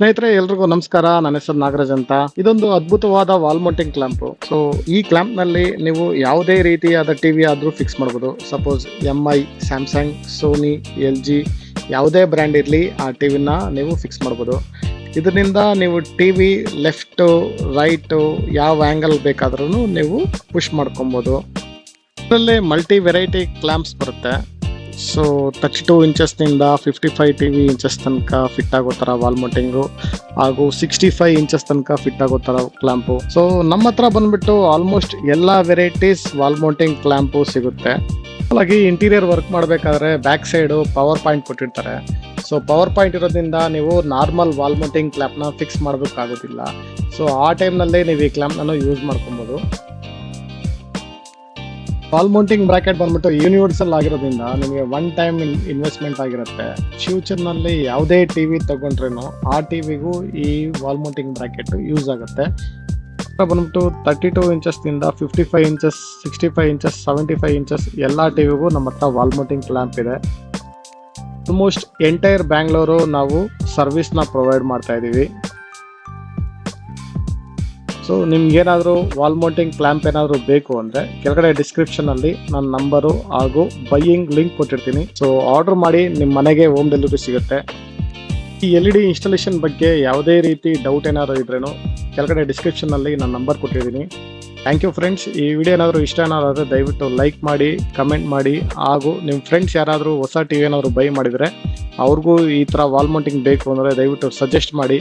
ಸ್ನೇಹಿತರೆ ಎಲ್ರಿಗೂ ನಮಸ್ಕಾರ. ನನ್ನ ಹೆಸರು ನಾಗರಾಜ್ ಅಂತ. ಇದೊಂದು ಅದ್ಭುತವಾದ ವಾಲ್ ಮೌಂಟಿಂಗ್ ಕ್ಲಾಂಪ್. ಸೊ ಈ ಕ್ಲಾಂಪ್ ನಲ್ಲಿ ನೀವು ಯಾವುದೇ ರೀತಿಯಾದ ಟಿವಿ ಆದ್ರೂ ಫಿಕ್ಸ್ ಮಾಡಬಹುದು. Suppose MI, Samsung, Sony, LG ಯಾವುದೇ ಬ್ರ್ಯಾಂಡ್ ಇರಲಿ ಆ ಟಿವಿನ ನೀವು ಫಿಕ್ಸ್ ಮಾಡಬಹುದು. ಇದರಿಂದ ನೀವು ಟಿವಿ ಲೆಫ್ಟ್ ರೈಟ್ ಯಾವ ಆಂಗಲ್ ಬೇಕಾದ್ರೂ ನೀವು ಪುಷ್ ಮಾಡ್ಕೊಬಹುದು. ಇದರಲ್ಲಿ ಮಲ್ಟಿ ವೆರೈಟಿ ಕ್ಲಾಂಪ್ಸ್ ಬರುತ್ತೆ. ಸೊ 32 ಇಂಚಸ್ನಿಂದ 55 ಇಂಚಸ್ ತನಕ ಫಿಟ್ ಆಗೋ ಥರ ವಾಲ್ ಮೌಂಟಿಂಗು ಹಾಗೂ 65 ಇಂಚಸ್ ತನಕ ಫಿಟ್ ಆಗೋ ಥರ ಕ್ಲಾಂಪು. ಸೊ ನಮ್ಮ ಹತ್ರ ಬಂದ್ಬಿಟ್ಟು ಆಲ್ಮೋಸ್ಟ್ ಎಲ್ಲ ವೆರೈಟೀಸ್ ವಾಲ್ ಮೌಂಟಿಂಗ್ ಕ್ಲಾಂಪು ಸಿಗುತ್ತೆ. ಹಾಗಾಗಿ ಇಂಟೀರಿಯರ್ ವರ್ಕ್ ಮಾಡಬೇಕಾದ್ರೆ ಬ್ಯಾಕ್ ಸೈಡು ಪವರ್ ಪಾಯಿಂಟ್ ಕೊಟ್ಟಿರ್ತಾರೆ. ಸೊ ಪವರ್ ಪಾಯಿಂಟ್ ಇರೋದ್ರಿಂದ ನೀವು ನಾರ್ಮಲ್ ವಾಲ್ ಮೌಂಟಿಂಗ್ ಕ್ಲಾಂಪ್ನ ಫಿಕ್ಸ್ ಮಾಡಬೇಕಾಗೋದಿಲ್ಲ. ಸೊ ಆ ಟೈಮ್ನಲ್ಲೇ ನೀವು ಈ ಕ್ಲಾಂಪ್ನ ಯೂಸ್ ಮಾಡ್ಕೊಬೋದು. ವಾಲ್ ಮೌಂಟಿಂಗ್ ಬ್ರಾಕೆಟ್ ಬಂದ್ಬಿಟ್ಟು ಯೂನಿವರ್ಸಲ್ ಆಗಿರೋದ್ರಿಂದ ನಿಮಗೆ ಒನ್ ಟೈಮ್ ಇನ್ವೆಸ್ಟ್ಮೆಂಟ್ ಆಗಿರುತ್ತೆ. ಫ್ಯೂಚರ್ನಲ್ಲಿ ಯಾವುದೇ ಟಿವಿ ತಗೊಂಡ್ರೇನು ಆ ಟಿವಿಗೂ ಈ ವಾಲ್ ಮೌಂಟಿಂಗ್ ಬ್ರಾಕೆಟ್ ಯೂಸ್ ಆಗುತ್ತೆ. ಬಂದ್ಬಿಟ್ಟು 32 ಇಂಚಸ್ನಿಂದ 55 ಇಂಚಸ್, 65 ಇಂಚಸ್, 75 ಇಂಚಸ್ ಎಲ್ಲ ಟಿವಿಗೂ ನಮ್ಮ ಹತ್ರ ವಾಲ್ ಮೌಂಟಿಂಗ್ ಕ್ಲಾಂಪ್ ಇದೆ. ಆಲ್ಮೋಸ್ಟ್ ಎಂಟೈರ್ ಬ್ಯಾಂಗ್ಳೂರು ನಾವು ಸರ್ವಿಸ್ನ ಪ್ರೊವೈಡ್ ಮಾಡ್ತಾ ಇದ್ದೀವಿ. ಸೊ ನಿಮ್ಗೇನಾದರೂ ವಾಲ್ ಮೌಂಟಿಂಗ್ ಕ್ಲಾಂಪ್ ಏನಾದರೂ ಬೇಕು ಅಂದರೆ ಕೆಳಗಡೆ ಡಿಸ್ಕ್ರಿಪ್ಷನಲ್ಲಿ ನನ್ನ ನಂಬರು ಹಾಗೂ ಬೈಯಿಂಗ್ ಲಿಂಕ್ ಕೊಟ್ಟಿರ್ತೀನಿ. ಸೊ ಆರ್ಡರ್ ಮಾಡಿ ನಿಮ್ಮ ಮನೆಗೆ ಹೋಮ್ ಡೆಲಿವರಿ ಸಿಗುತ್ತೆ. ಈ LED ಇನ್ಸ್ಟಾಲೇಷನ್ ಬಗ್ಗೆ ಯಾವುದೇ ರೀತಿ ಡೌಟ್ ಏನಾದರೂ ಇದ್ರೇನು ಕೆಳಗಡೆ ಡಿಸ್ಕ್ರಿಪ್ಷನಲ್ಲಿ ನನ್ನ ನಂಬರ್ ಕೊಟ್ಟಿದ್ದೀನಿ. Thank you friends. ಈ ವಿಡಿಯೋ ಏನಾದರೂ ಇಷ್ಟ ಏನಾದರೂ ದಯವಿಟ್ಟು ಲೈಕ್ ಮಾಡಿ, ಕಮೆಂಟ್ ಮಾಡಿ, ಹಾಗೂ ನಿಮ್ಮ ಫ್ರೆಂಡ್ಸ್ ಯಾರಾದರೂ ಹೊಸ ಟಿವಿ ಏನಾದರೂ ಬೈ ಮಾಡಿದರೆ ಅವ್ರಿಗೂ ಈ ಥರ ವಾಲ್ ಮೌಂಟಿಂಗ್ ಬೇಕು ಅಂದರೆ ದಯವಿಟ್ಟು ಸಜೆಸ್ಟ್ ಮಾಡಿ.